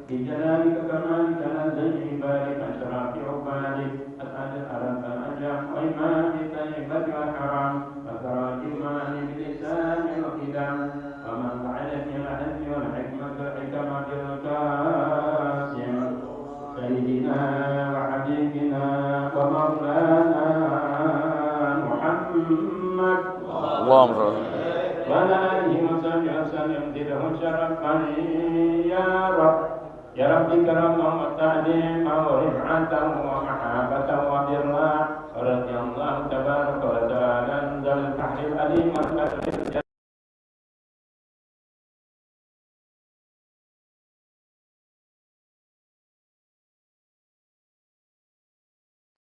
بجلالك كمالك نزل بارك أشرف عبادك أسعد الأرض الأجر وإمام طيبة وحرام وفراج مال بلسان وقدم ومن بعدني العلم والحكمة والحكمة القاسم سيدنا وحبيبنا ومولانا محمد اللهم صل وعلى آله وصحبه وسلم زده شرفا يا رب يا رب كرما وتعليما ورفعة ومحابة وبرا رضي الله تبارك وتعالى عن ذا البحر العليم والأجر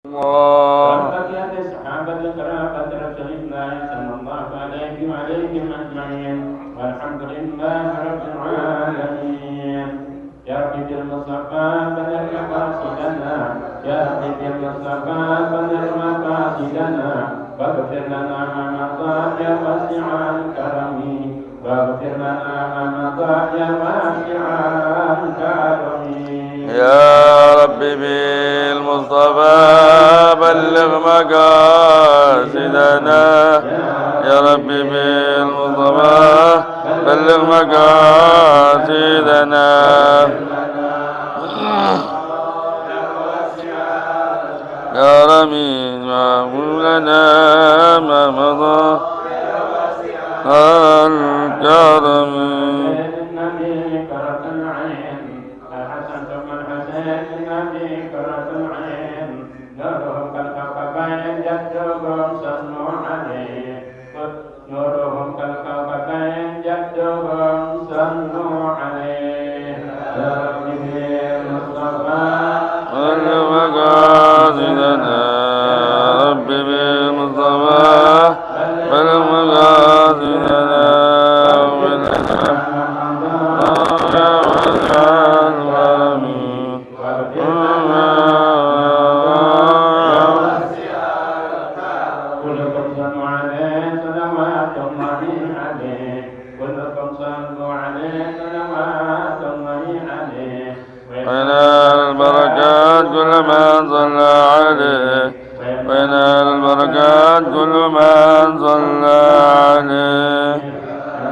وبقية الصحابة قرابة رسول الله صلى الله عليه وعليهم أجمعين والحمد لله رب العالمين يا رب بالمصطفى بلغ مقاصدنا يا رب بالمصطفى بلغ مقاصدنا واغفر لنا ما مضى يا واسع الكرم واغفر لنا ما مضى يا واسع الكرم يا رب بالمصطفى بلغ مقاصدنا يا رب بالمصطفى بلغ مقاصدنا يا رمين ومولانا ما مضى الكرم نورهم كالكوكبين جدهم صلوا عليه يا رب بالمصطفى بلغ مقاصدنا رب بالمصطفى بلغ مقاصدنا وينال البركات كل من صلى عليه وينال البركات كل من صلى عليه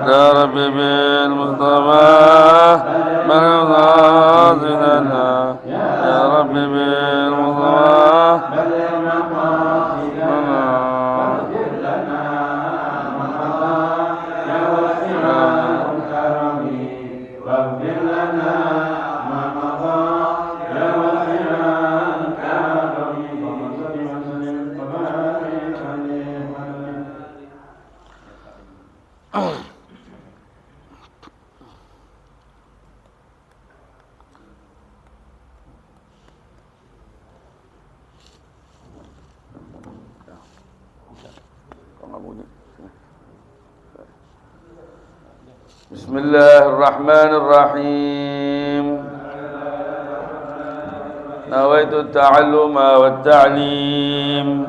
يا رب بالمصطفى بلغ مقاصدنا يا رب بالمصطفى بسم الله الرحمن الرحيم نويت التعلم والتعليم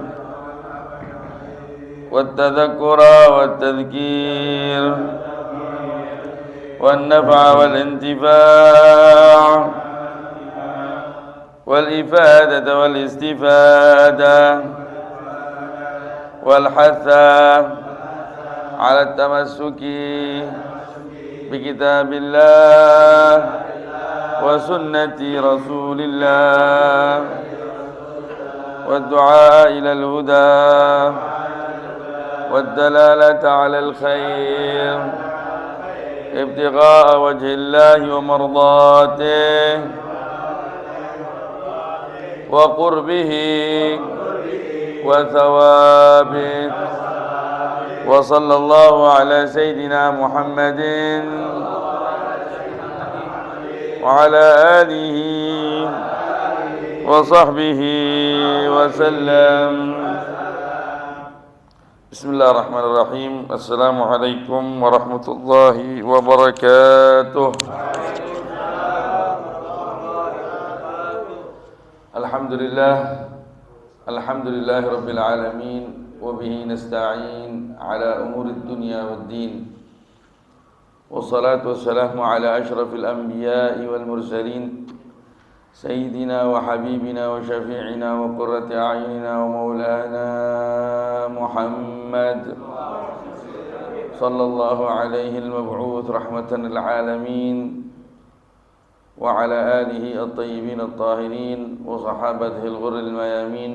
والتذكر والتذكير والنفع والانتفاع والإفادة والاستفادة والحث على التمسك بكتاب الله وسنة رسول الله والدعاء إلى الهدى والدلالة على الخير ابتغاء وجه الله ومرضاته وقربه وثوابه وصلى الله على سيدنا محمد وعلى آله وصحبه وسلم. بسم الله الرحمن الرحيم. السلام عليكم ورحمة الله وبركاته. Alhamdulillah Rabbil Alamin. Wabihi nasta'in ala umuri dunya wad din. والصلاة والسلام على أشرف الأنبياء والمرسلين سيدنا وحبيبنا وشفيعنا وقرة أعيننا ومولانا محمد صلى الله عليه المبعوث رحمة للعالمين وعلى آله الطيبين الطاهرين وصحابته الغر الميامين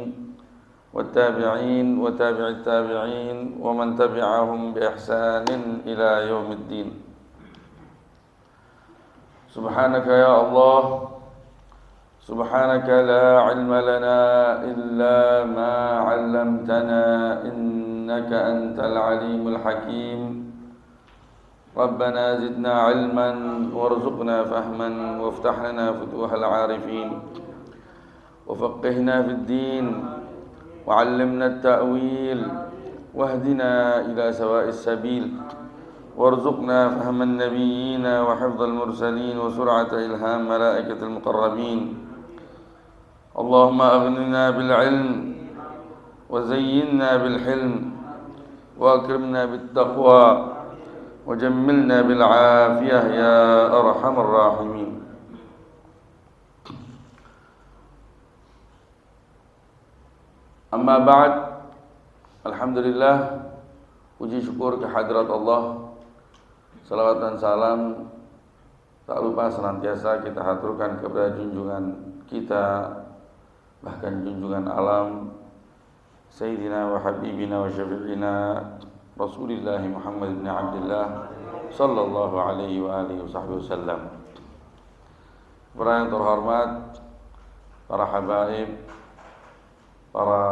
والتابعين وتابع التابعين ومن تبعهم بإحسان إلى يوم الدين. سبحانك يا الله، سبحانك لا علم لنا إلا ما علمتنا إنك أنت العليم الحكيم. ربنا زدنا علما وارزقنا فهما وافتح لنا فتوح العارفين وفقهنا في الدين وعلمنا التأويل واهدنا إلى سواء السبيل وارزقنا فهم النبيين وحفظ المرسلين وسرعة إلهام ملائكة المقربين. اللهم أغننا بالعلم وزينا بالحلم وأكرمنا بالتقوى وجملنا بالعافية يا أرحم الراحمين. Amma ba'd, alhamdulillah, puji syukur kehadirat Allah, salawat dan salam tak lupa senantiasa kita haturkan kepada junjungan kita, bahkan junjungan alam, Sayyidina wa Habibina wa Syafi'ina Rasulullah Muhammad bin Abdullah sallallahu alaihi wa alihi wasallam. Para yang terhormat, para habaib, para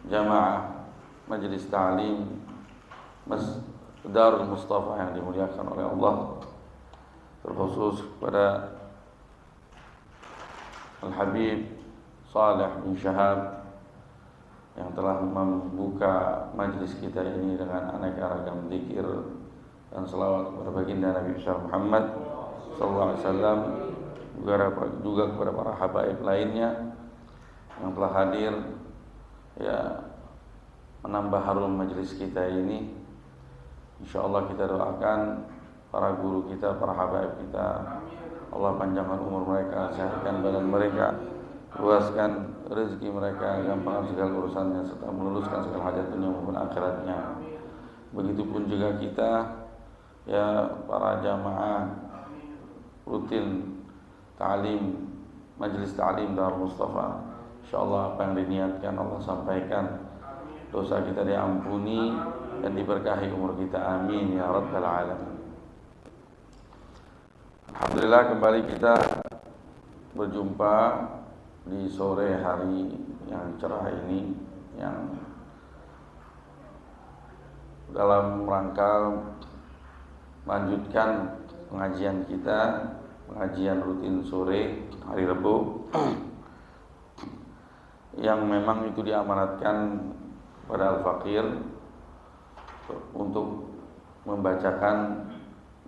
jamaah Majelis Ta'lim Darul Mustafa yang dimuliakan oleh Allah, terkhusus kepada Al-Habib Saleh bin Syahab yang telah membuka majlis kita ini dengan aneka ragam zikir dan selawat kepada baginda Nabi Muhammad sallallahu alaihi wasallam, juga kepada para habaib lainnya yang telah hadir, ya, menambah harum majelis kita ini. InsyaAllah kita doakan para guru kita, para habaib kita, Allah panjangkan umur mereka, sehatkan badan mereka, luaskan rezeki mereka, gampangkan segala urusannya, serta meluluskan segala hajat dunia maupun akhiratnya. Begitupun juga kita, ya, para jamaah rutin ta'lim, majelis ta'lim Darul Mustafa. InsyaAllah apa yang diniatkan Allah sampaikan, dosa kita diampuni dan diberkahi umur kita, amin ya rabbal alamin. Alhamdulillah, kembali kita berjumpa di sore hari yang cerah ini, yang dalam rangka melanjutkan pengajian kita, pengajian rutin sore hari Rabu yang memang itu diamanatkan pada Al-Faqir untuk membacakan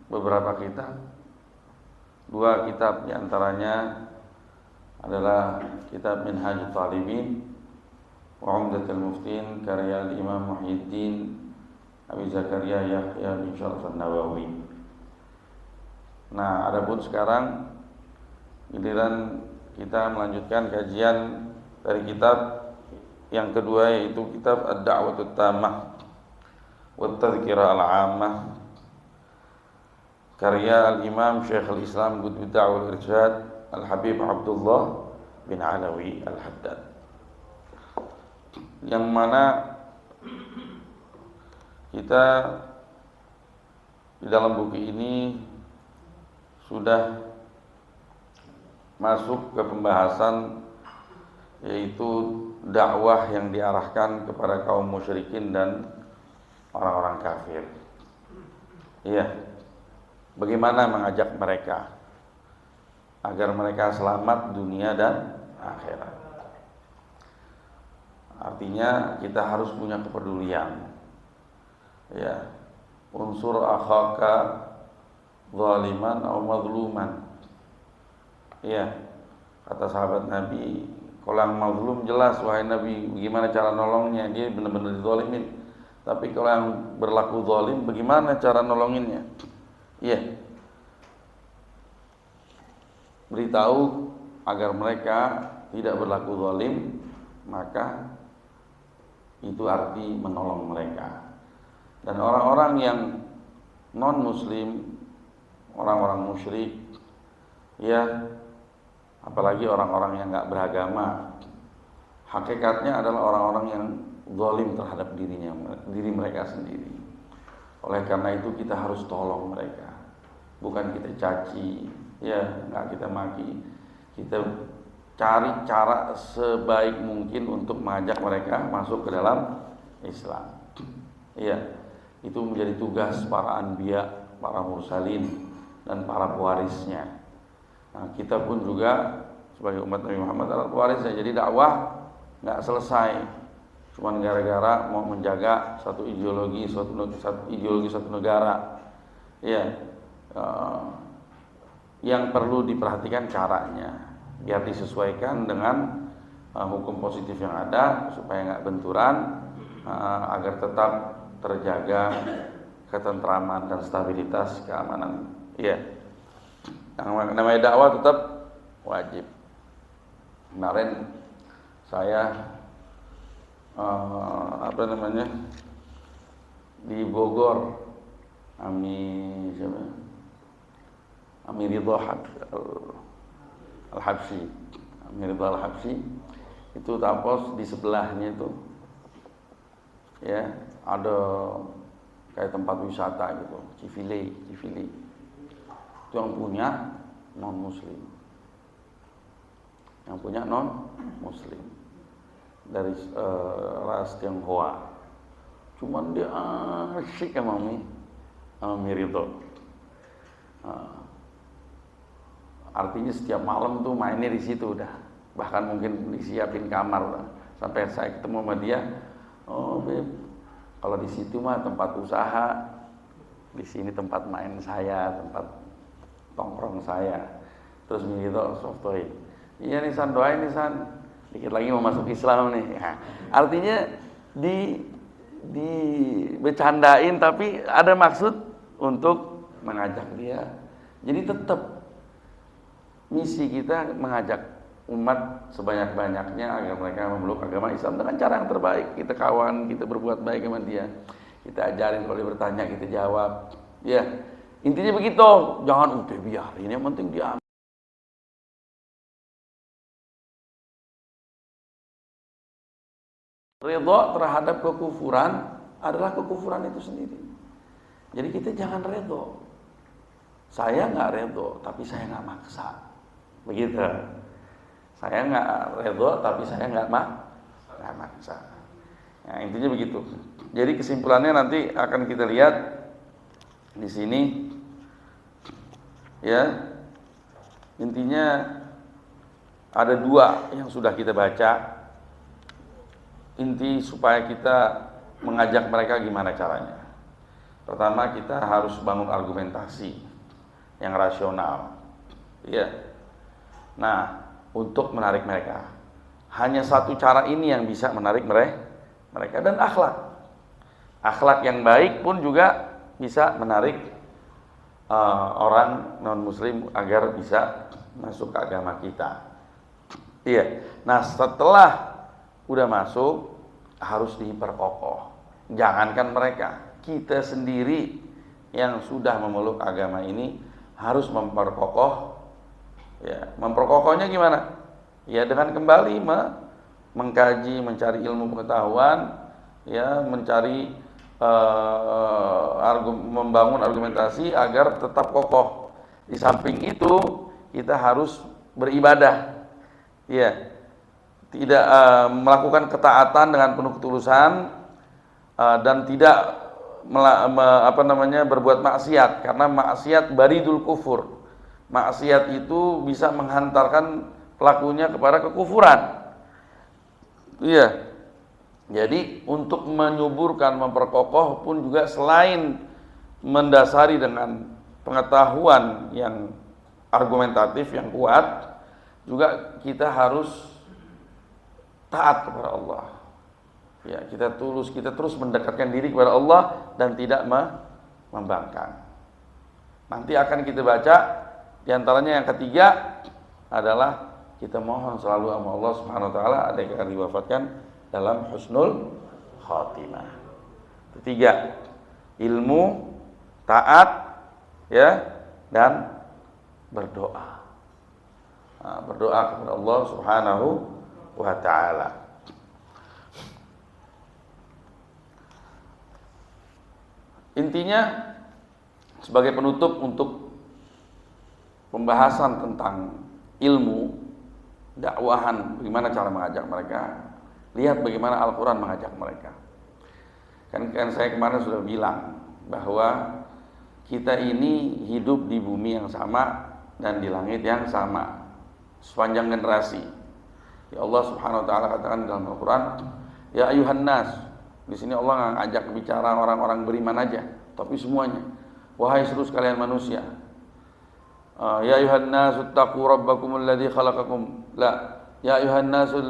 beberapa kitab. Dua kitab diantaranya adalah kitab Minhajul Talibin wa Umdatul Muftin karya Imam Muhyiddin Abi Zakaria Yahya bin Syaraf An-Nawawi. Nah, adapun sekarang giliran kita melanjutkan kajian dari kitab yang kedua, yaitu kitab Ad-Da'watut Tammah wa Tadhkirah Al-'Ammah karya Al-Imam Syekh Al-Islam Qutb Da'wah Al-Irsyad Al-Habib Abdullah bin Alawi Al-Haddad, yang mana kita di dalam buku ini sudah masuk ke pembahasan, yaitu dakwah yang diarahkan kepada kaum musyrikin dan orang-orang kafir. Iya, bagaimana mengajak mereka agar mereka selamat dunia dan akhirat. Artinya kita harus punya kepedulian. Ya, unsur akhaka zaliman atau mazluman. Iya, kata sahabat Nabi, kalau yang mazlum jelas, wahai Nabi, bagaimana cara nolongnya? Dia benar-benar dizalimin. Tapi kalau yang berlaku zalim, bagaimana cara nolonginnya? Iya. Beritahu agar mereka tidak berlaku zalim, maka itu arti menolong mereka. Dan orang-orang yang non muslim, orang-orang musyrik, ya, apalagi orang-orang yang nggak beragama, hakikatnya adalah orang-orang yang zalim terhadap diri mereka sendiri. Oleh karena itu kita harus tolong mereka, bukan kita caci, ya, nggak kita maki. Kita cari cara sebaik mungkin untuk mengajak mereka masuk ke dalam Islam. Iya, itu menjadi tugas para anbiya, para mursalin, dan para pewarisnya. Nah, kita pun juga sebagai umat Nabi Muhammad adalah pewarisnya. Jadi dakwah nggak selesai cuman gara-gara mau menjaga satu ideologi satu negara. Ya, yang perlu diperhatikan caranya biar disesuaikan dengan hukum positif yang ada supaya nggak benturan, agar tetap terjaga ketentraman dan stabilitas keamanan. Ya, yang namanya dakwah tetap wajib. Kemarin saya di Bogor, Ami Ridho Al-Habsyi, Ami Ridho Al-Habsyi itu tapos di sebelahnya itu, ya, ada kayak tempat wisata gitu, Civile itu yang punya non muslim dari ras Tionghoa. Cuman dia asyik sama Mirito. Artinya setiap malam tuh mainnya di situ udah. Bahkan mungkin disiapin kamar udah. Sampai saya ketemu sama dia, "Oh, Beb, kalau di situ mah tempat usaha, di sini tempat main saya, tempat tongkrong saya." Terus Mirito soft toy. "Iya nih San, doain nih San. Dikit lagi mau masuk Islam nih." Ya, artinya bercandain tapi ada maksud untuk mengajak dia. Jadi tetap misi kita mengajak umat sebanyak-banyaknya agar mereka memeluk agama Islam dengan cara yang terbaik. Kita kawan, kita berbuat baik sama dia. Kita ajarin, kalau dia bertanya kita jawab. Ya, intinya begitu. Jangan udah biarin, yang penting dia ridho terhadap kekufuran adalah kekufuran itu sendiri. Jadi kita jangan ridho. Saya nggak ridho, tapi saya nggak maksa. Begitu. Saya nggak ridho, tapi saya nggak maksa. Nah, intinya begitu. Jadi kesimpulannya nanti akan kita lihat di sini. Ya, intinya ada dua yang sudah kita baca. Inti supaya kita mengajak mereka gimana caranya. Pertama, kita harus bangun argumentasi yang rasional. Ya. Nah, untuk menarik mereka, hanya satu cara ini yang bisa menarik mereka, dan akhlak. Akhlak yang baik pun juga bisa menarik orang non muslim agar bisa masuk ke agama kita. Iya. Nah, setelah udah masuk harus diperkokoh. Jangankan mereka, kita sendiri yang sudah memeluk agama ini harus memperkokoh. Ya, memperkokohnya gimana? Ya, dengan kembali mengkaji, mencari ilmu pengetahuan, ya, mencari membangun argumentasi agar tetap kokoh. Di samping itu kita harus beribadah. Ya. Tidak melakukan ketaatan dengan penuh ketulusan, dan tidak berbuat maksiat, karena maksiat baridul kufur. Maksiat itu bisa menghantarkan pelakunya kepada kekufuran. Iya. Jadi untuk menyuburkan, memperkokoh pun juga selain mendasari dengan pengetahuan yang argumentatif yang kuat, juga kita harus taat kepada Allah. Ya, kita tulus, kita terus mendekatkan diri kepada Allah dan tidak membangkang. Nanti akan kita baca di antaranya yang ketiga adalah kita mohon selalu sama Allah Subhanahu wa taala ada yang akan diwafatkan dalam husnul khatimah. Ketiga, ilmu, taat, ya, dan berdoa. Nah, berdoa kepada Allah Subhanahu wa taala. Intinya sebagai penutup untuk pembahasan tentang ilmu, dakwahan, bagaimana cara mengajak mereka, lihat bagaimana Al-Quran mengajak mereka. Kan saya kemarin sudah bilang bahwa kita ini hidup di bumi yang sama dan di langit yang sama sepanjang generasi. Ya Allah Subhanahu wa taala katakan dalam Al-Quran, ya ayuhan nas. Di sini Allah ngajak bicara orang-orang beriman aja, tapi semuanya. Wahai seluruh sekalian manusia. Ya ayuhan nasu taqu rabbakumul ladzi khalaqakum. La, ya ayuhan nasu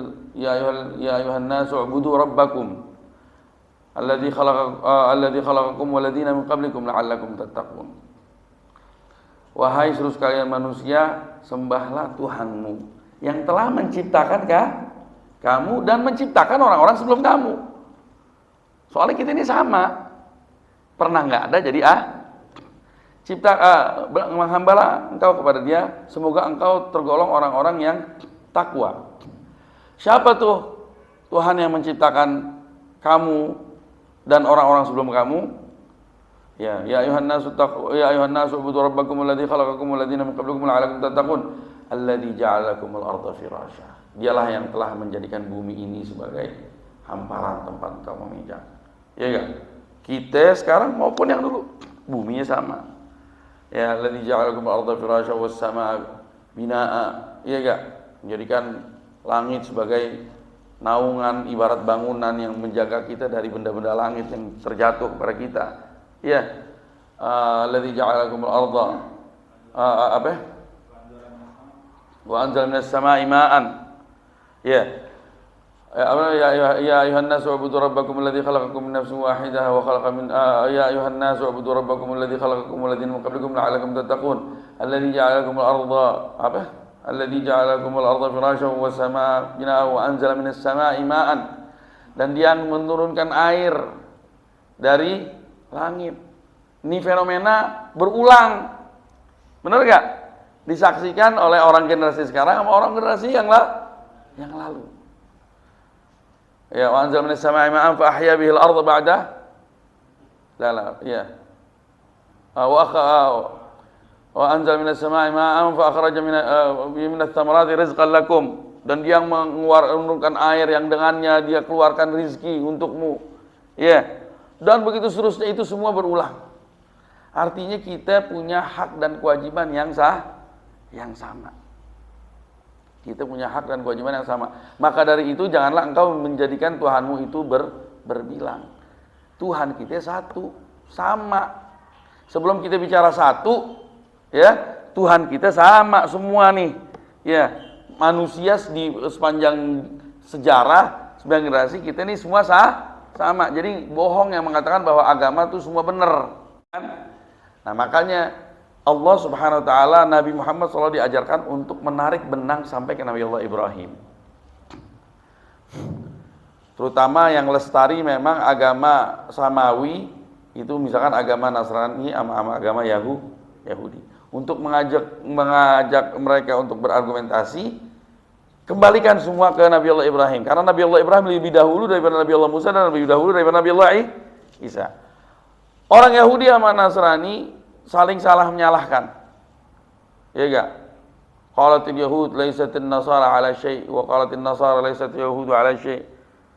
ubudu rabbakum alladzi khalaqakum wal ladzina min qablikum la'allakum tattaqun. Wahai seluruh sekalian manusia, sembahlah Tuhanmu yang telah menciptakan kamu dan menciptakan orang-orang sebelum kamu. Soalnya kita ini sama. Pernah nggak ada jadi menghambalah engkau kepada dia, semoga engkau tergolong orang-orang yang takwa. Siapa tuh Tuhan yang menciptakan kamu dan orang-orang sebelum kamu? Ya ayuhan nasu ubudu rabbakum alladzi khalaqakum wal ladzina min qablikum la'allakum tattaqun alladzi ja'ala lakumul arda firasya. Dialah yang telah menjadikan bumi ini sebagai hamparan tempat engkau memijak. Ya enggak? Kita sekarang maupun yang dulu buminya sama. Ya alladzi ja'ala lakumul arda firasya was samaa binaa. Ya enggak? Menjadikan langit sebagai naungan ibarat bangunan yang menjaga kita dari benda-benda langit yang terjatuh kepada kita. Ya. Alladzi ja'ala lakumul arda wa anzala minas samaa'i ma'an. Ya. Ya ayuhan nasu ubudu rabbakum alladzi khalaqakum min nafsin wahidah wa khalaqa min ya ayuhan nasu ubudu rabbakum alladzi khalaqakum wal ladzina min qablikum la'allakum tattaqun alladzi ja'ala lakumul arda alladzi ja'ala lakumul arda firasyan was samaa binaa wa anzala minas samaa'i ma'an. Dan dia menurunkan air dari langit. Ini fenomena berulang. Benar enggak? Disaksikan oleh orang generasi sekarang sama orang generasi yang lalu. Ya, wa anzal minas samaa'i ma'an fa ahya bihi al-ardha ba'da ya. Wa anzal minas samaa'i ma'an fa akhraja minas thamarati rizqan lakum. Dan dia mengeluarkan air yang dengannya dia keluarkan rizki untukmu. Ya. Dan begitu seterusnya, itu semua berulang. Artinya kita punya hak dan kewajiban yang sama. Kita punya hak dan kewajiban yang sama. Maka dari itu janganlah engkau menjadikan Tuhanmu itu berbilang. Tuhan kita satu, sama. Sebelum kita bicara satu, ya, Tuhan kita sama semua nih. Ya, manusia di sepanjang sejarah, sepanjang generasi kita ini semua sama. Jadi bohong yang mengatakan bahwa agama itu semua benar. Nah, makanya Allah Subhanahu wa taala, Nabi Muhammad SAW diajarkan untuk menarik benang sampai ke Nabi Allah Ibrahim. Terutama yang lestari memang agama samawi, itu misalkan agama Nasrani sama agama Yahudi. Untuk mengajak mereka untuk berargumentasi, kembalikan semua ke Nabi Allah Ibrahim. Karena Nabi Allah Ibrahim lebih dahulu daripada Nabi Allah Musa dan lebih dahulu daripada Nabi Allah Isa. Orang Yahudi sama Nasrani saling salah menyalahkan. Ya enggak? Qalatil yahud laisatin nasara ala syai' wa qalatin nasara laisatil yahudu ala syai'.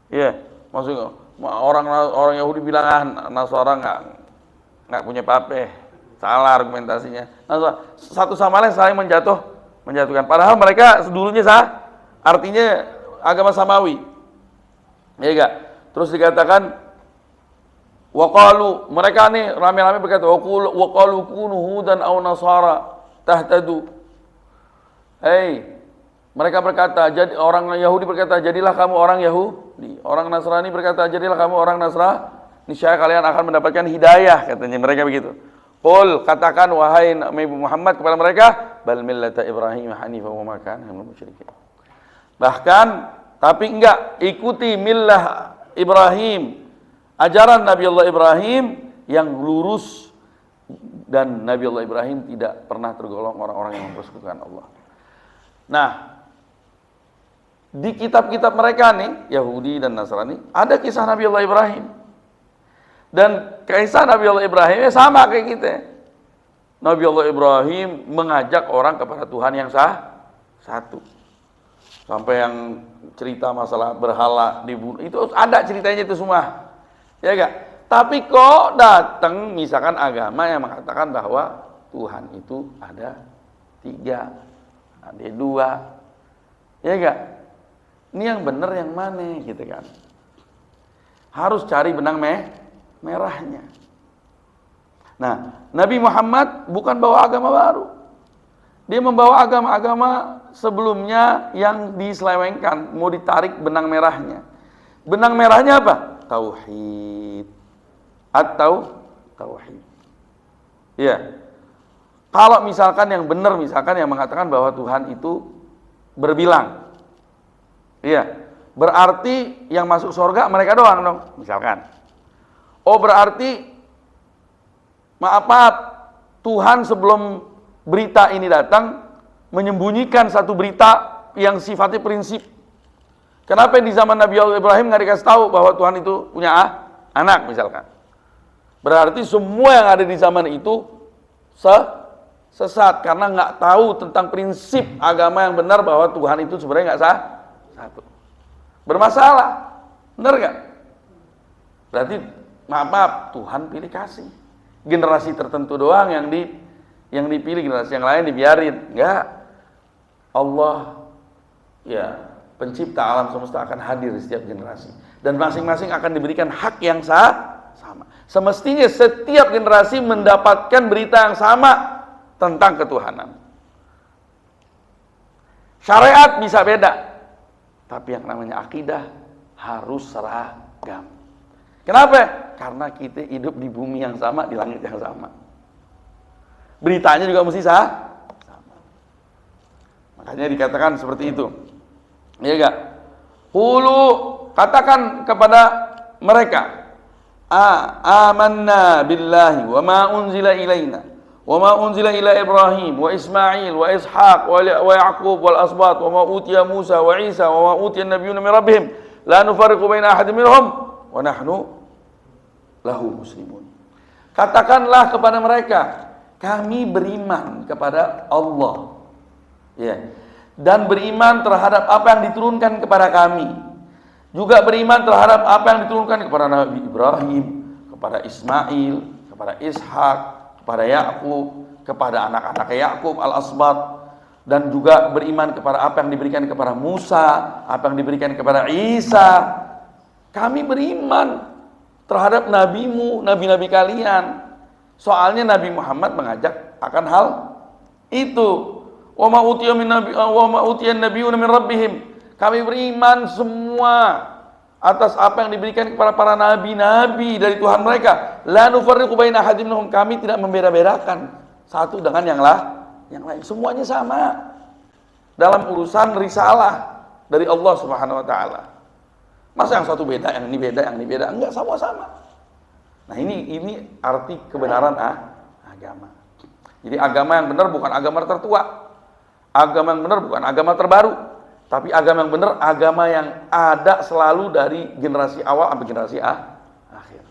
Ya, maksudnya orang Yahudi bilang Nasara enggak punya apa-apa. Salah argumentasinya. Satu sama lain saling menjatuhkan. Padahal mereka dulunya artinya agama samawi. Ya enggak? Terus dikatakan waqalu, mereka nih rame-rame berkata waqalu kunu hudan aw nasara tahtadu. Hei, Mereka berkata, jadi orang Yahudi berkata, jadilah kamu orang Yahudi. Orang Nasrani berkata, jadilah kamu orang Nasrani. Niscaya kalian akan mendapatkan hidayah, katanya mereka begitu. Qul, katakan wahai Nabi Muhammad kepada mereka, bal millata Ibrahim hanifan wa ma kana minal musyrikin. Bahkan, tapi enggak, ikuti millah Ibrahim, ajaran Nabi Allah Ibrahim yang lurus, dan Nabi Allah Ibrahim tidak pernah tergolong orang-orang yang mempersekutukan Allah. Nah, di kitab-kitab mereka nih, Yahudi dan Nasrani, ada kisah Nabi Allah Ibrahim. Dan kisah Nabi Allah Ibrahim sama kayak kita. Nabi Allah Ibrahim mengajak orang kepada Tuhan yang satu. Sampai yang cerita masalah berhala dibunuh, itu ada ceritanya itu semua. Ya enggak? Tapi kok datang misalkan agama yang mengatakan bahwa Tuhan itu ada 3, ada 2. Ya enggak? Ini yang benar yang mana gitu kan. Harus cari benang merahnya. Nah, Nabi Muhammad bukan bawa agama baru. Dia membawa agama-agama sebelumnya yang diselewengkan, mau ditarik benang merahnya. Benang merahnya apa? Tauhid. Atau tauhid. Iya. Kalau misalkan yang benar, misalkan yang mengatakan bahwa Tuhan itu berbilang. Iya, berarti yang masuk surga mereka doang dong, misalkan. Oh berarti, maaf, Tuhan sebelum berita ini datang, menyembunyikan satu berita yang sifatnya prinsip. Kenapa di zaman Nabi Ibrahim nggak dikasih tahu bahwa Tuhan itu punya anak, misalkan. Berarti semua yang ada di zaman itu sesat, karena nggak tahu tentang prinsip agama yang benar bahwa Tuhan itu sebenarnya nggak satu. Bermasalah, benar nggak? Berarti maaf, Tuhan pilih kasih generasi tertentu doang yang dipilih, generasi yang lain dibiarin. Enggak. Allah ya pencipta alam semesta akan hadir di setiap generasi, dan masing-masing akan diberikan hak yang sama. Semestinya setiap generasi mendapatkan berita yang sama tentang ketuhanan. Syariat bisa beda, tapi yang namanya akidah harus seragam. Kenapa? Karena kita hidup di bumi yang sama, di langit yang sama. Beritanya juga mesti sama. Makanya dikatakan seperti itu. Iya enggak? Qulu, katakan kepada mereka, amanna billahi wa ma unzila ilaina wa ma unzila ila Ibrahim wa Ismail wa Ishaq wa Yaqub wal asbat wa ma utiya Musa wa Isa wa ma utiya an-nabiyyuna min rabbihim la nufarriqu baina ahadin minhum wa nahnu lahu muslimun. Katakanlah kepada mereka, kami beriman kepada Allah, ya, dan beriman terhadap apa yang diturunkan kepada kami, juga beriman terhadap apa yang diturunkan kepada Nabi Ibrahim, kepada Ismail, kepada Ishak, kepada Yaqub, kepada anak-anak Yaqub al-asbat, dan juga beriman kepada apa yang diberikan kepada Musa, apa yang diberikan kepada Isa. Kami beriman terhadap nabimu, nabi-nabi kalian. Soalnya Nabi Muhammad mengajak akan hal itu. Wa ma utiyan nabiyyuna min rabbihim. Kami beriman semua atas apa yang diberikan kepada para nabi-nabi dari Tuhan mereka. La nufarriqu baina ahadin minhum. Kami tidak membeda-bedakan satu dengan yang lain. Semuanya sama dalam urusan risalah dari Allah Subhanahu wa taala. Masa yang satu beda, yang ini beda, yang ini beda? Enggak, sama-sama. Nah ini arti kebenaran agama. Jadi agama yang benar bukan agama tertua. Agama yang benar bukan agama terbaru. Tapi agama yang benar, agama yang ada selalu dari generasi awal sampai generasi akhir.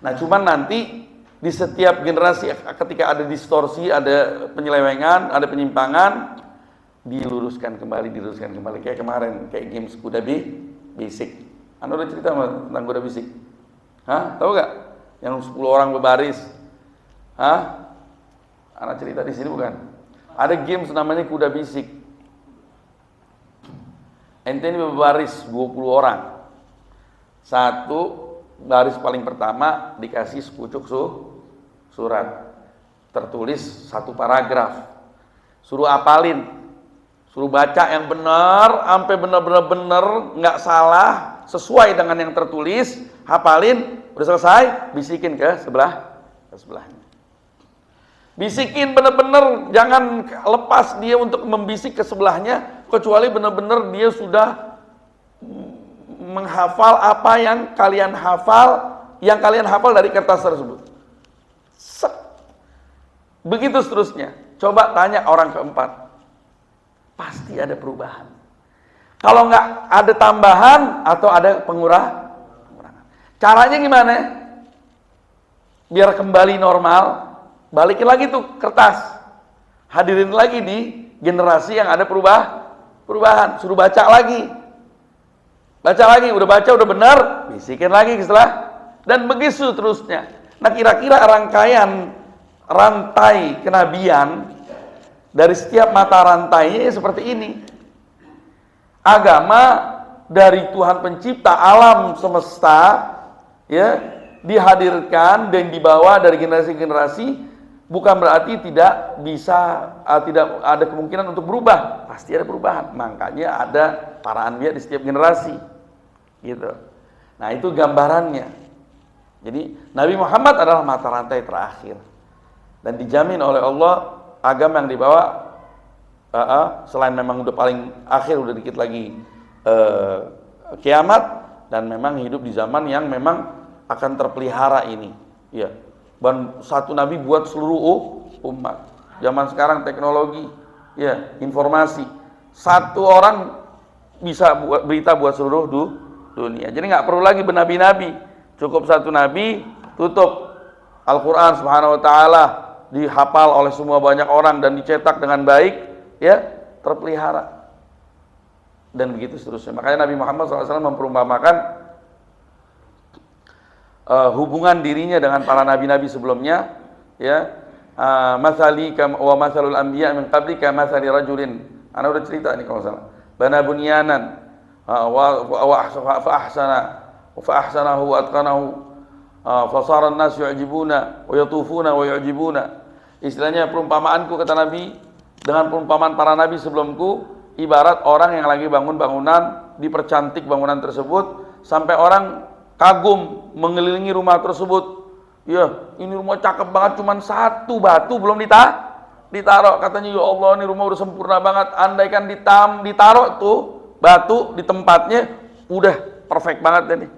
Nah cuman nanti di setiap generasi ketika ada distorsi, ada penyelewengan, ada penyimpangan, diluruskan kembali. Kayak kemarin, kayak games kuda basic. Anda udah cerita tentang kuda bisik? Hah? Tahu gak? Yang 10 orang berbaris. Hah? Anak cerita di sini bukan? Ada games namanya kuda bisik. Ente ini berbaris 20 orang. Satu baris paling pertama dikasih sepucuk surat. Tertulis satu paragraf. Suruh apalin Suruh baca yang benar, sampai benar-benar nggak salah, sesuai dengan yang tertulis, hafalin, udah selesai, bisikin ke sebelahnya. Bisikin benar-benar, jangan lepas dia untuk membisik ke sebelahnya, kecuali benar-benar dia sudah menghafal apa yang kalian hafal dari kertas tersebut. Begitu seterusnya. Coba tanya orang keempat. Pasti ada perubahan. Kalau nggak ada tambahan atau ada pengurangan. Caranya gimana? Biar kembali normal, balikin lagi tuh kertas. Hadirin lagi di generasi yang ada perubahan. Suruh baca lagi. Baca lagi, udah baca, udah benar, bisikin lagi setelah. Dan begitu seterusnya. Nah, kira-kira rangkaian rantai kenabian dari setiap mata rantainya seperti ini. Agama dari Tuhan pencipta alam semesta ya dihadirkan dan dibawa dari generasi ke generasi, bukan berarti tidak bisa tidak ada kemungkinan untuk berubah. Pasti ada perubahan. Makanya ada para anbiya di setiap generasi. Gitu. Nah, itu gambarannya. Jadi Nabi Muhammad adalah mata rantai terakhir. Dan dijamin oleh Allah agama yang dibawa selain memang udah paling akhir, udah dikit lagi kiamat, dan memang hidup di zaman yang memang akan terpelihara ini. Ya, dan satu nabi buat seluruh umat. Zaman sekarang teknologi, ya, informasi, satu orang bisa buat berita buat seluruh dunia. Jadi nggak perlu lagi bernabi-nabi, cukup satu nabi, tutup. Al-Quran Subhanahu Wa Taala dihafal oleh semua banyak orang dan dicetak dengan baik, ya, terpelihara. Dan begitu seterusnya. Makanya Nabi Muhammad SAW memperumpamakan hubungan dirinya dengan para nabi-nabi sebelumnya, ya, masali wa masalul anbiya min qabli ka masali rajulin. Ana udah cerita nih kalau salah. Bana bunyanan fa ahsanahu wa atqanahu fa sara an-nas yu'jibuna wa yatufuna wa yu'jibuna. Istilahnya perumpamaanku, kata Nabi, dengan perumpamaan para nabi sebelumku, ibarat orang yang lagi bangun bangunan, dipercantik bangunan tersebut sampai orang kagum mengelilingi rumah tersebut. Ya, ini rumah cakep banget, cuman satu batu belum ditaruh. Katanya, ya Allah, ini rumah udah sempurna banget. Andaikan ditaruh tuh batu di tempatnya, udah perfect banget nih.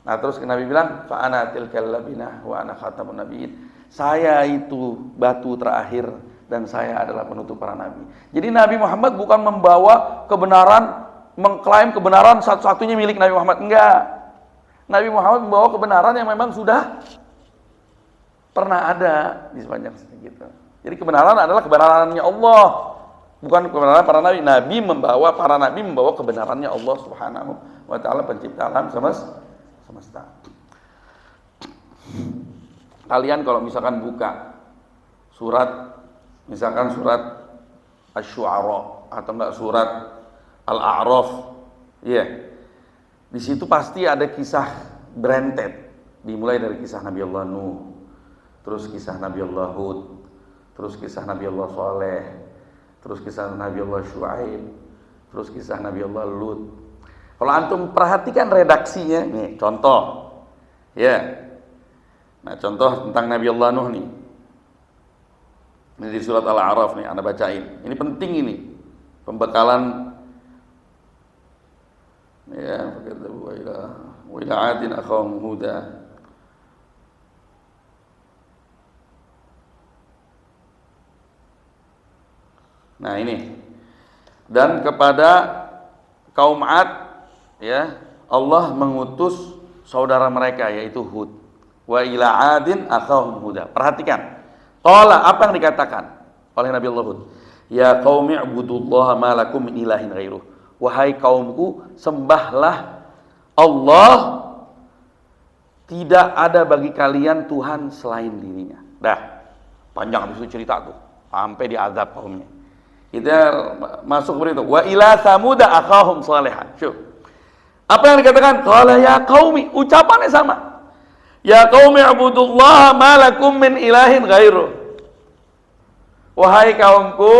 Nah, terus Nabi bilang, fa ana tilkal labinah wa ana khatamun nabiyyin. Saya itu batu terakhir dan saya adalah penutup para nabi. Jadi Nabi Muhammad bukan membawa kebenaran, mengklaim kebenaran satu-satunya milik Nabi Muhammad. Enggak. Nabi Muhammad membawa kebenaran yang memang sudah pernah ada di sepanjang gitu. Jadi kebenaran adalah kebenarannya Allah, bukan kebenaran para nabi. Para nabi membawa kebenarannya Allah Subhanahu wa Ta'ala, pencipta alam semesta. Kalian kalau misalkan buka surat, misalkan surat Asy-Syu'ara atau enggak surat Al-A'raf, ya, di situ pasti ada kisah berentet, dimulai dari kisah Nabi Allah Nuh, terus kisah Nabi Allah Hud, terus kisah Nabi Allah Saleh, terus kisah Nabi Allah Syu'aib, terus kisah Nabi Allah Lut. Kalau antum perhatikan redaksinya, nih contoh, ya. Nah, contoh tentang Nabi Allah Nuh nih. Ini di surat Al-A'raf nih, Anda bacain. Ini penting ini. Pembekalan, ya, wa ila 'adin akhahum Huda. Nah, ini. Dan kepada kaum 'Ad, ya, Allah mengutus saudara mereka yaitu Hud. Wa ila 'adin akhahum Huda. Perhatikan. Qala, apa yang dikatakan oleh Nabi Allah Hud? Ya qaumi ibudullaha ma lakum min ilahin ghairuh. Wahai kaumku, sembahlah Allah, tidak ada bagi kalian Tuhan selain dirinya. Dah, panjang itu cerita tuh, sampai diazab kaumnya. Kita masuk berita. Wa ila samuda akhahum salihan. Apa yang dikatakan? Qala ya qaumi, ucapannya sama. Ya qaumi ibudullaha ma lakum min ilahin ghairuh. Wahai kaumku,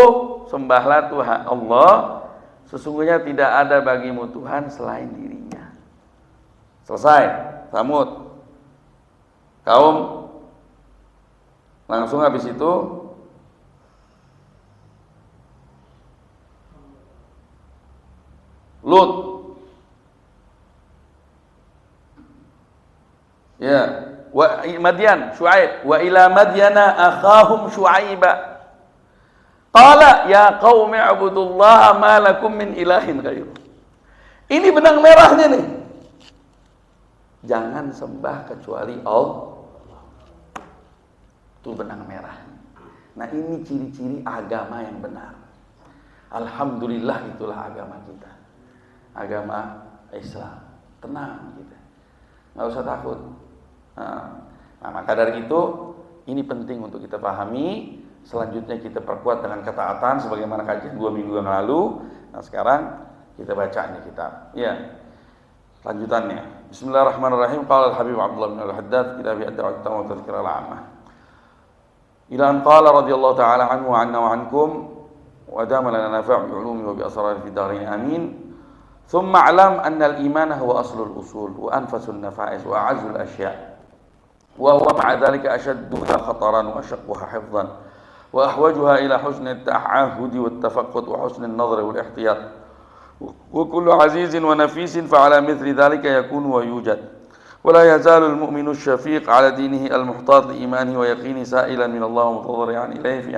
sembahlah Tuhan Allah, sesungguhnya tidak ada bagimu Tuhan selain dirinya. Selesai. Samud. Kaum langsung habis itu Lut. Ya, wa Madyan, Syuaib, wa ila Madyana akhahum Syuaiba. Qala ya qaumi ibudullaha ma lakum min ilahin ghairuh. Ini benang merahnya nih. Jangan sembah kecuali Allah. Itu benang merah. Nah, ini ciri-ciri agama yang benar. Alhamdulillah, itulah agama kita. Agama Islam. Tenang kita. Nggak usah takut. Nah, maka dari itu ini penting untuk kita pahami. Selanjutnya kita perkuat dengan ketaatan sebagaimana kajian 2 minggu yang lalu. Nah, sekarang kita baca ini kitab. Ya. Lanjutannya. Bismillahirrahmanirrahim. Qala al-Habib Abdullah bin Al-Haddad kitab ad-da'wah wa tadhkirah al-'ammah. Ila an qala radhiyallahu ta'ala anhu wa 'anna wa 'ankum wa dama lana nafa' bi 'ulumi wa bi asrar fi darin amin. Thumma 'alam anna al-iman huwa aslul usul wa anfasun nafa'is wa a'azzul asya'. Wa huwa ma'a dhalika ashadduha khataran wa ashaqquha hifdhan wa ahwajuha ila husni at-ta'ahudi wat-tafaqqud wa husni an-nadhri wal ihtiyat. Wa kullu 'azizin wa nafisin fa 'ala mithli dhalika yakunu wa yujad. ولا يزال المؤمن الشفيق على دينه المحتاط لإيمانه ويقينه سائلا من الله متضرعا إليه في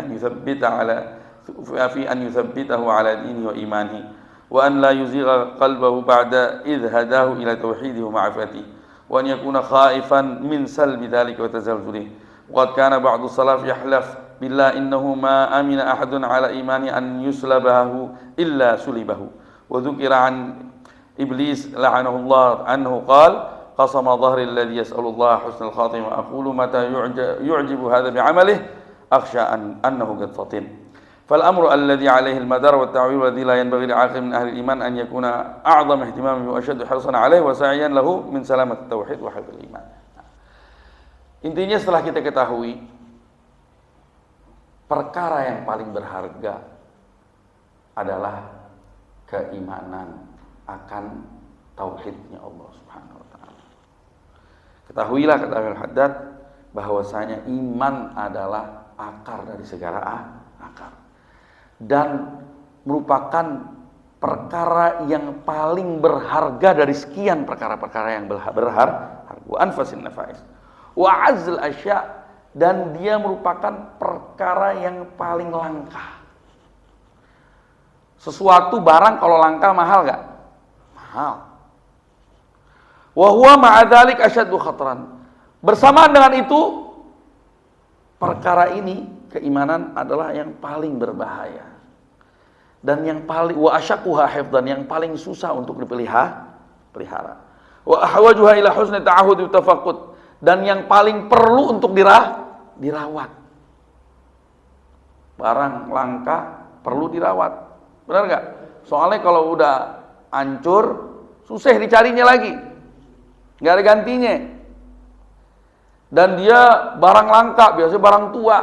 أن يثبته على دينه وإيمانه وأن لا يزيغ قلبه بعد إذ هداه إلى توحيده ومعرفته وأن يكون خائفا من سلب ذلك وتزلزله. وقد كان بعض السلف يحلف بالله إنه ما أمن أحد على إيمانه أن يسلبه إلا سلبه. وذكر عن إبليس لعنه الله أنه قال قسم ظهر الذي يسأل الله حسن الخاتمة أقول متى يعجب هذا بعمله أخشى أنه قد فطن. فالأمر الذي عليه المدار والتعويل الذي لا ينبغي لعاقل من أهل الإيمان أن يكون أعظم اهتماما وأشد حرصا عليه وسعيا له من سلامة التوحيد وحفظ الإيمان. Intinya setelah kita ketahui perkara yang paling berharga adalah keimanan akan tauhidnya Allah Subhanahu wa taala. Ketahuilah, kata Al-Haddad, bahwasanya iman adalah akar dari segala akar dan merupakan perkara yang paling berharga dari sekian perkara-perkara yang berharga. Wa anfasin nafais wa azzal asya, dan dia merupakan perkara yang paling langka. Sesuatu barang kalau langka mahal gak? Mahal. Wa huwa ma'a dzalik asyaddu khatran. Bersamaan dengan itu, perkara ini, keimanan adalah yang paling berbahaya. Dan yang paling wa asyaqquha hifdhan, yang paling susah untuk dipelihara. Wa ahwajuha ila husni ta'ahud wa tafaqqud, dan yang paling perlu untuk dirawat. Barang langka perlu dirawat. Benar enggak? Soalnya kalau udah hancur, susah dicarinya lagi. Nggak ada gantinya. Dan dia barang langka, biasanya barang tua.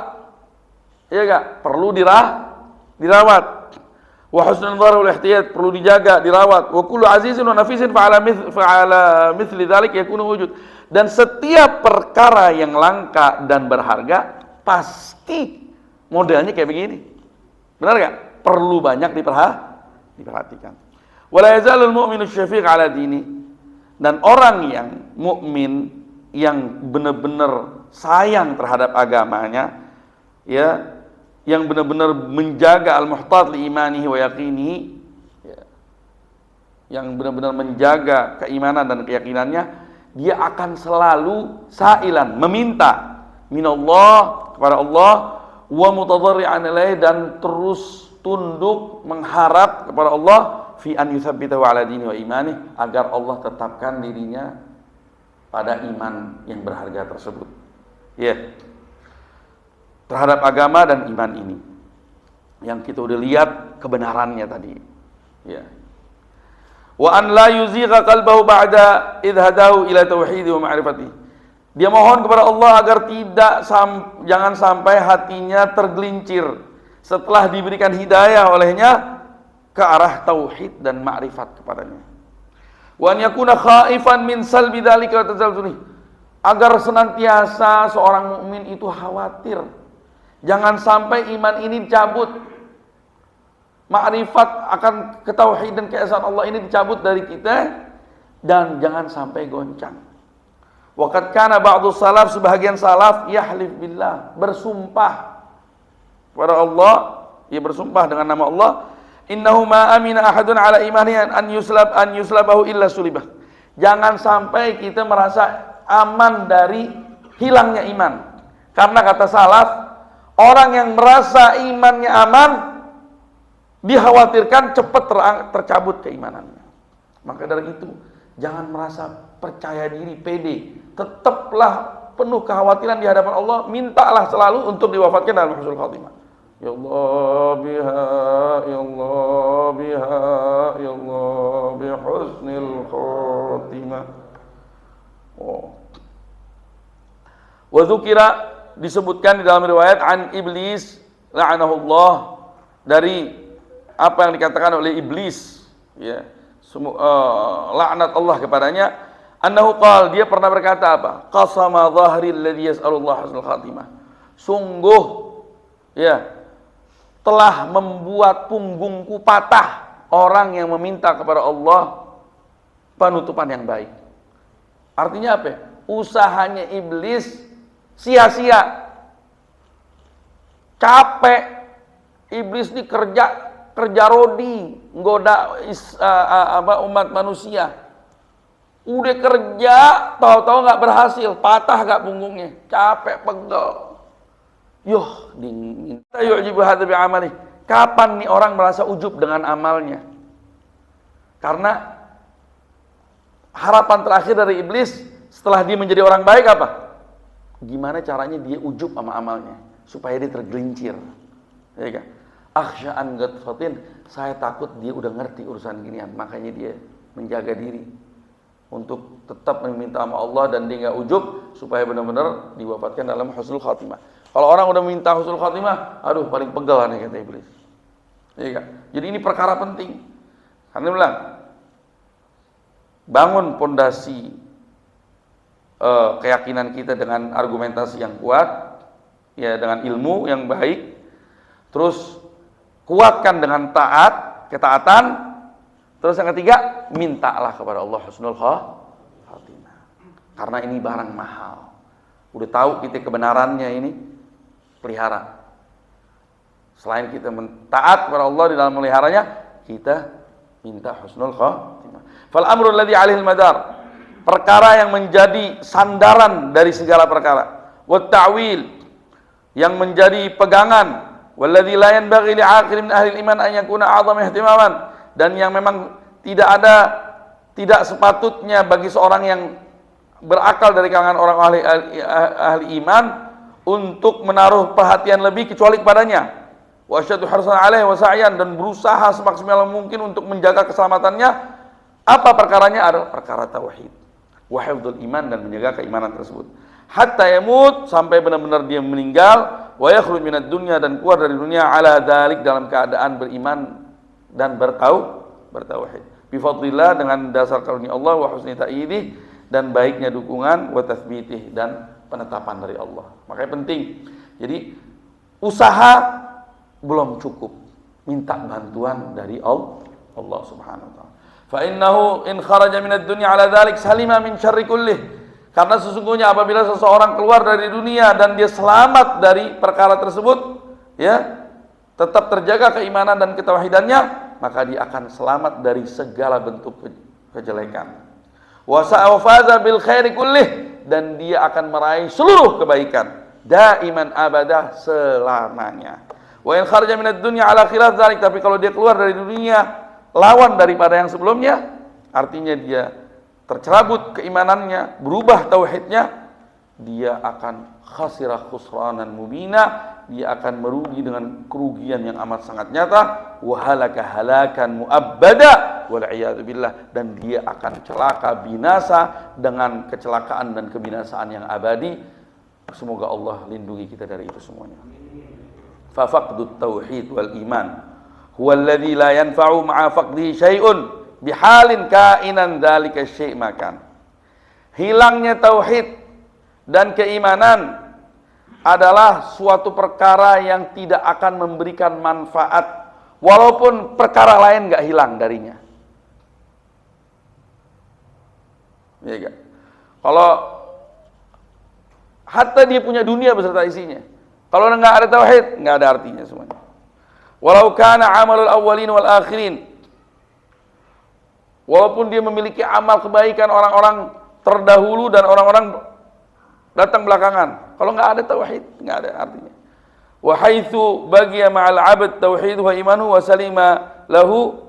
Iya enggak? Perlu dirawat. Wa husnul nadhar wal ihtiyat, perlu dijaga, dirawat. Wa kullu azizin wa nafisin fa'ala mithli dzalik yakunu wujud. Dan setiap perkara yang langka dan berharga pasti modelnya kayak begini. Benar enggak? Perlu banyak diperhatikan. Wala yazalul mu'minu syafiq ala dini. Dan orang yang mukmin yang benar-benar sayang terhadap agamanya, ya, yang benar-benar menjaga al-muhtat li imanihi wa yaqinihi, ya, yang benar-benar menjaga keimanan dan keyakinannya, dia akan selalu sa'ilan, meminta minallah, kepada Allah, wa mutadharri'an ilaih, dan terus tunduk mengharap kepada Allah fi an yuthabbitahu ala dini wa imani, agar Allah tetapkan dirinya pada iman yang berharga tersebut. Ya. Terhadap agama dan iman ini. Yang kita udah lihat kebenarannya tadi. Ya. Wa an la yuzigha qalbahu ba'da idh hadahu ila tauhidi wa ma'rifati. Dia mohon kepada Allah agar jangan sampai hatinya tergelincir setelah diberikan hidayah olehnya ke arah tauhid dan ma'rifat kepadanya. Wa an yakuna khaifan min salbi dzalika wa tazalzuli, agar senantiasa seorang mukmin itu khawatir jangan sampai iman ini dicabut, ma'rifat akan ketauhid dan keesaan Allah ini dicabut dari kita, dan jangan sampai goncang. Waqad kana ba'du salaf, sebahagian salaf yahlif billah, bersumpah kepada Allah, ia bersumpah dengan nama Allah, innahu ma amina ahadun ala imanihi an yuslabahu illa sulibah. Jangan sampai kita merasa aman dari hilangnya iman. Karena kata salaf, orang yang merasa imannya aman dikhawatirkan cepat tercabut keimanannya. Maka dari itu, jangan merasa percaya diri, pede. Tetaplah penuh kekhawatiran di hadapan Allah, mintalah selalu untuk diwafatkan dalam husnul khatimah. Ya Allah biha, ya Allah biha, ya Allah bihusnil khatimah. Wa dzukira, disebutkan di dalam riwayat an iblis la'anahullah, dari apa yang dikatakan oleh iblis, ya, laknat Allah kepadanya, annahu qala, dia pernah berkata apa? Qasama dhahri alladhi yas'alullah husnul khatimah. Sungguh, ya, telah membuat punggungku patah orang yang meminta kepada Allah penutupan yang baik. Artinya apa? Usahanya iblis sia-sia, capek. Iblis ini kerja rodi, nggoda umat manusia. Udah kerja, tahu-tahu nggak berhasil, patah nggak punggungnya, capek, pegel. Yoh, dingin. Kapan nih orang merasa ujub dengan amalnya? Karena harapan terakhir dari iblis setelah dia menjadi orang baik apa? Gimana caranya dia ujub sama amalnya supaya dia tergelincir, ya kan? Akhsya'an gatfatin, saya takut dia udah ngerti urusan ginian, makanya dia menjaga diri untuk tetap meminta sama Allah dan dia nggak ujub supaya benar-benar diwafatkan dalam husnul khatimah. Kalau orang udah minta husnul khatimah, aduh paling pegel nih kata iblis. Ya kan? Jadi ini perkara penting. Karena bilang bangun pondasi keyakinan kita dengan argumentasi yang kuat, ya, dengan ilmu yang baik, terus kuatkan dengan ketaatan, terus yang ketiga, mintalah kepada Allah husnul khatimah. Karena ini barang mahal. Udah tahu kita kebenarannya ini, pelihara. Selain kita taat kepada Allah di dalam meliharanya, kita minta husnul khatimah. Fal amrul ladzi 'alaihi al-madar, perkara yang menjadi sandaran dari segala perkara. Wat ta'wil, yang menjadi pegangan. Walladzi la yanbaghi li 'aqil min ahli al-iman an yakuna 'azama ihtimaman, dan yang memang tidak sepatutnya bagi seorang yang berakal dari kalangan orang ahli iman untuk menaruh perhatian lebih kecuali kepadanya. Wa asyaddu harsan 'alaihi wa sa'yan, dan berusaha semaksimal mungkin untuk menjaga keselamatannya. Apa perkaranya? Adalah perkara tauhid wa hifdzul iman, dan menjaga keimanan tersebut. Hatta yamut, sampai benar-benar dia meninggal, wa yakhruj minad dunya, dan keluar dari dunia, ala dzalik, dalam keadaan beriman dan bertauhid. Bi fadlillah, dengan dasar karunia Allah, wa husni ta'yidih, dan baiknya dukungan, wa tatsbitih, dan penetapan dari Allah. Makanya penting. Jadi usaha belum cukup, minta bantuan dari Allah Subhanahu wa taala. Fa innahu in kharaja minad dunya ala dzalik salima min syarri kullih. Karena sesungguhnya apabila seseorang keluar dari dunia dan dia selamat dari perkara tersebut, ya, tetap terjaga keimanan dan ketauhidannya, maka dia akan selamat dari segala bentuk kejelekan. Wa sa'afaza bil khairi kullih, dan dia akan meraih seluruh kebaikan daiman abadah, selamanya. Wa in kharaja minad dunya ala khilaf dzalik, tapi kalau dia keluar dari dunia lawan daripada yang sebelumnya, artinya dia tercerabut keimanannya, berubah tauhidnya, dia akan khasirah khusranan mubina, dia akan merugi dengan kerugian yang amat sangat nyata, wa halaka halakan muabbada wal iyad billah, dan dia akan celaka, binasa dengan kecelakaan dan kebinasaan yang abadi. Semoga Allah lindungi kita dari itu semuanya. fa faqdut tauhid wal iman huwa alladhi la yanfa'u ma'a faqdihi syai'un bihalin kainan dzalika syai' makan. Hilangnya tauhid dan keimanan adalah suatu perkara yang tidak akan memberikan manfaat walaupun perkara lain enggak hilang darinya. Ya enggak? Kalau hatta dia punya dunia beserta isinya, kalau enggak ada tauhid, enggak ada artinya semuanya. Walau kana amalul awwalin wal akhirin, walaupun dia memiliki amal kebaikan orang-orang terdahulu dan orang-orang datang belakangan, kalau enggak ada tauhid, enggak ada artinya. Wa haitsu bagiya ma'al 'abd tauhid wa imanu wa salima lahu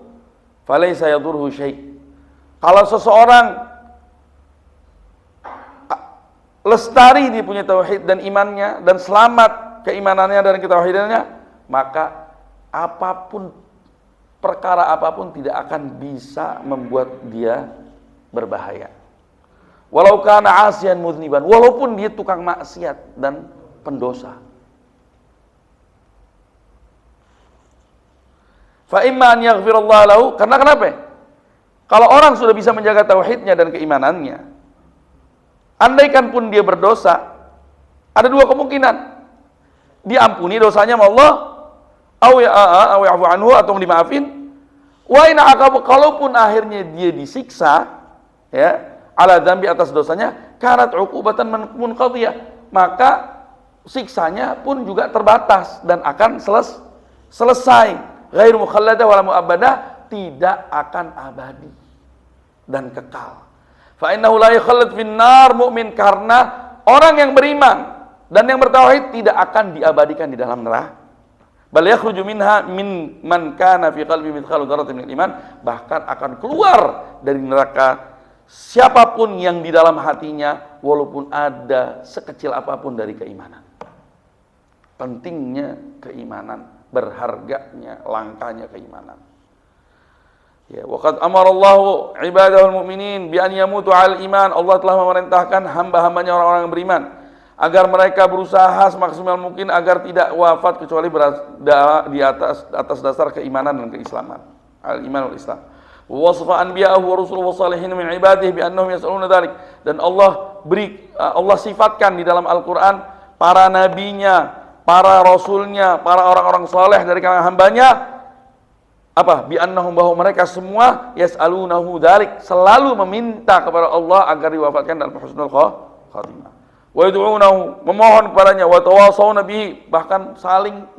falaysa yadurhu syai'. Kalau seseorang lestari dia punya tauhid dan imannya dan selamat keimanannya dan ketauhidannya, maka apapun perkara apapun tidak akan bisa membuat dia berbahaya. Walau kana asiyan muzniban, walaupun dia tukang maksiat dan pendosa. Fa imma an yaghfirallahu lahu, karena kenapa? Kalau orang sudah bisa menjaga tauhidnya dan keimanannya, andaikan pun dia berdosa, ada dua kemungkinan. Diampuni dosanya sama Allah, aw ya'fu anhu, atau dimaafin. Wa in aqab, kalaupun akhirnya dia disiksa, ya, ala dzambi, atas dosanya, kanat uqubatan munqadhiyah, maka siksanya pun juga terbatas dan akan selesai. Ghairu mukhalladah wala mu'abbadah, tidak akan abadi dan kekal. Fa innahu la yakhallad fin nar mu'min, karena orang yang beriman dan yang bertauhid tidak akan diabadikan di dalam neraka. Bal yakhruju minha min man kana fi qalbi mithqalu dzarratin min iman, bahkan akan keluar dari neraka siapapun yang di dalam hatinya walaupun ada sekecil apapun dari keimanan. Pentingnya keimanan, berharganya, langkanya keimanan. Ya, waqad amarallahu ibadahul mu'minin bi an yamutu 'alal iman. Allah telah memerintahkan hamba-hambanya orang-orang yang beriman agar mereka berusaha semaksimal mungkin agar tidak wafat kecuali berada di atas dasar keimanan dan keislaman. Al-iman wal Islam. Wa wasfa anbiya'ahu wa rusuluhu salihin min ibadihi bi annahum yas'aluna dzalik. Dan Allah sifatkan di dalam Al-Qur'an para nabinya, para rasulnya, para orang-orang saleh dari kalangan hambanya, apa? Bi annahum, bahwa mereka semua yas'alunahu dzalik, selalu meminta kepada Allah agar diwafatkan dalam husnul khatimah. Wa yad'unahu, memohon kepadanya, wa tawasawna bihi, bahkan saling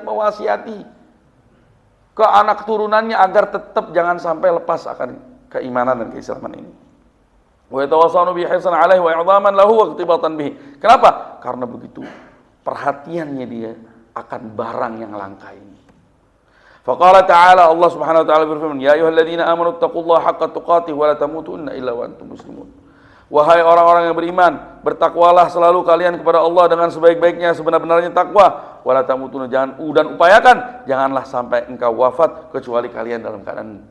mewasiati ke anak turunannya agar tetap jangan sampai lepas akan keimanan dan keislaman ini. Wa yatawasawna bihi hisan 'alaihi wa i'dhaman lahu wa iqtibatan bihi. Kenapa? Karena begitu perhatiannya dia akan barang yang langka ini. Faqala ta'ala, Allah Subhanahu wa ta'ala berfirman, ya ayyuhalladzina amanu taqullaha haqqa tuqatih wa la tamutunna illa wa antum muslimun. Wahai orang-orang yang beriman, bertakwalah selalu kalian kepada Allah dengan sebaik-baiknya, sebenar-benarnya takwa. Wa la tamutunna, dan upayakan janganlah sampai engkau wafat kecuali kalian dalam keadaan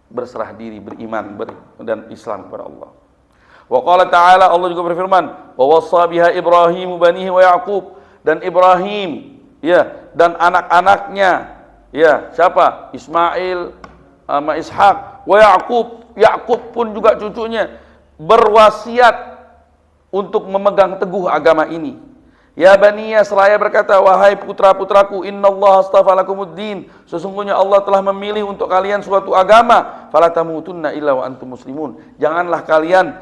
berserah diri, beriman dan Islam kepada Allah. Wa qala ta'ala, Allah juga berfirman, wa wassa biha Ibrahim banihi wa Yaqub, dan Ibrahim, ya, dan anak-anaknya, ya, siapa? Ismail sama Ishak, wa Yaqub pun juga cucunya berwasiat untuk memegang teguh agama ini. Ya baniya, seraya berkata, wahai putra-putraku, innallaha astafa lakumuddin, sesungguhnya Allah telah memilih untuk kalian suatu agama, fala tamutunna illa wa antum muslimun, janganlah kalian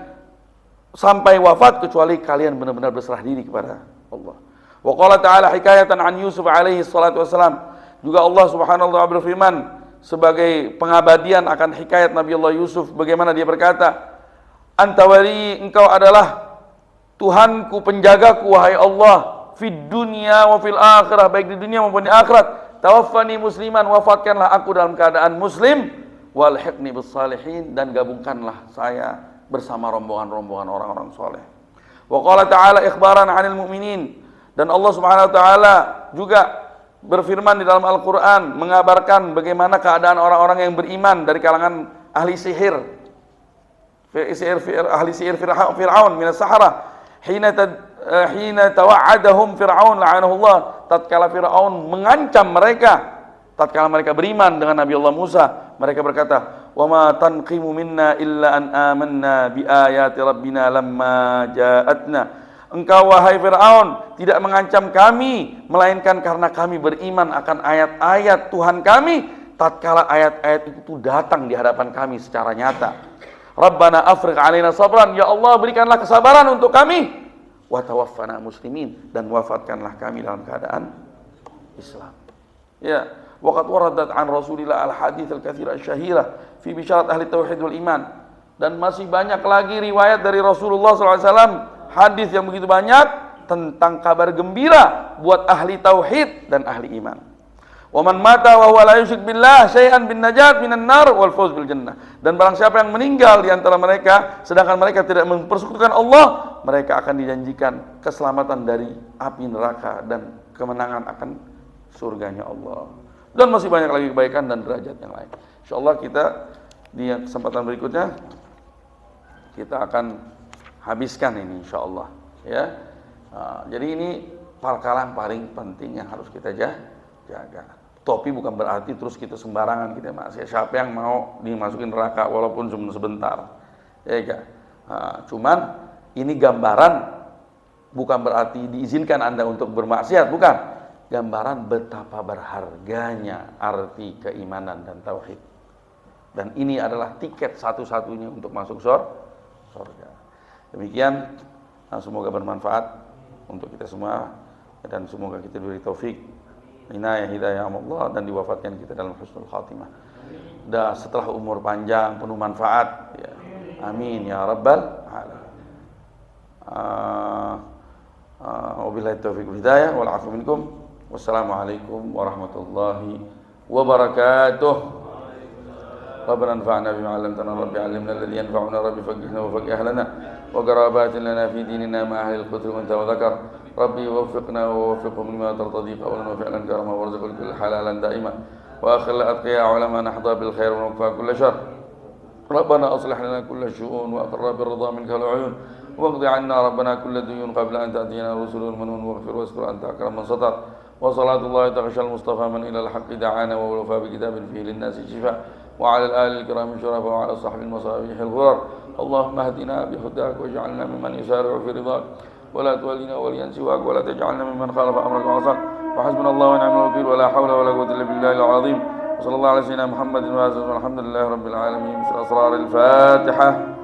sampai wafat kecuali kalian benar-benar berserah diri kepada Allah. Wa qala ta'ala hikayatan an Yusuf alaihi salatu wassalam, juga Allah Subhanahu wa ta'ala berfirman sebagai pengabadian akan hikayat Nabi Allah Yusuf, bagaimana dia berkata, anta wali, engkau adalah Tuhanku, penjagaku, wahai Allah, fid dunya wa fil akhirah, baik di dunia maupun di akhirat. Tawaffani musliman, wafatkanlah aku dalam keadaan muslim, walhiqni bis salihin, dan gabungkanlah saya bersama rombongan-rombongan orang-orang soleh. Wa qala ta'ala ikhbaran 'anil mu'minin, dan Allah Subhanahu wa ta'ala juga berfirman di dalam Al-Qur'an mengabarkan bagaimana keadaan orang-orang yang beriman dari kalangan ahli sihir Fir'aun min as-sahara hina hina tawa'adahum Fir'aun la'anahullah, tatkala Fir'aun mengancam mereka, tatkala mereka beriman dengan Nabi Allah Musa, mereka berkata, "Wa ma tanqimu minna illa an amanna bi ayati rabbina lamma ja'atna." Engkau wahai Fir'aun tidak mengancam kami melainkan karena kami beriman akan ayat-ayat Tuhan kami tatkala ayat-ayat itu datang di hadapan kami secara nyata. Rabbana afrigh alaina sabran, ya Allah berikanlah kesabaran untuk kami. Wa tawaffana muslimin, dan wafatkanlah kami dalam keadaan Islam. Ya, waqad waradat an Rasulillah al-hadits al-katsira asy-syahira fi bisyarat ahli tauhid wal iman. Dan masih banyak lagi riwayat dari Rasulullah SAW, hadis yang begitu banyak tentang kabar gembira buat ahli tauhid dan ahli iman. Wa man mata wa huwa la yusyrik billah syai'an bin najat minan nar wal fawz bil jannah. Dan barang siapa yang meninggal di antara mereka sedangkan mereka tidak mempersekutukan Allah, mereka akan dijanjikan keselamatan dari api neraka dan kemenangan akan surganya Allah. Dan masih banyak lagi kebaikan dan derajat yang lain. Insyaallah kita di kesempatan berikutnya kita akan habiskan ini insyaallah ya. Jadi ini perkara yang paling penting yang harus kita jaga. Topi bukan berarti terus kita sembarangan kita masuk. Siapa yang mau dimasukin neraka walaupun cuma sebentar, ya kan? Cuman ini gambaran, bukan berarti diizinkan Anda untuk bermaksiat, bukan. Gambaran betapa berharganya arti keimanan dan tauhid. Dan ini adalah tiket satu-satunya untuk masuk surga. Demikian, semoga bermanfaat untuk kita semua dan semoga kita diberi taufik, inayah hidayah Allah dan diwafatkan kita dalam husnul khatimah. Dan setelah umur panjang penuh manfaat ya. Amin ya rabbal alamin. Wabillahi taufiq wal hidayah wal afu minkum. Wassalamualaikum warahmatullahi wabarakatuh. Rabbana anfa'na bima 'allamtana rabbi 'allimna alladhi yanfa'una rabbi faqqihna wa faqih ahlana wa qarabatin lana fi dinina ma ahli al-qutr wa anta wa dhakar. ربي وفقنا ووفقهم لما ترتضي قولا وفعلا كرما وارزق الكل حلالا دائما واخر الاتقياء علماء نحظى بالخير ونكفى كل شر. ربنا اصلح لنا كل الشؤون واقر بالرضا منك العيون واقض عنا ربنا كل ديون قبل ان تاتينا رسل المنون واغفر واستر انت اكرم من سطر. وصلاة الله تغشى المصطفى من الى الحق دعانا ووفى بكتاب فيه للناس شفاء وعلى الآل الكرام الشرفاء وعلى صحب المصابيح الغرر. اللهم اهدنا بهداك واجعلنا ممن يسارع في رضاك ولا تولنا وليا سواك ولا تجعلنا ممن خالف امرك وعصاك. وحسبنا الله ونعم الوكيل ولا حول ولا قوه الا بالله العظيم. وصلى الله على سيدنا محمد وعلى اله والحمد لله رب العالمين. بسم اسرار الفاتحه.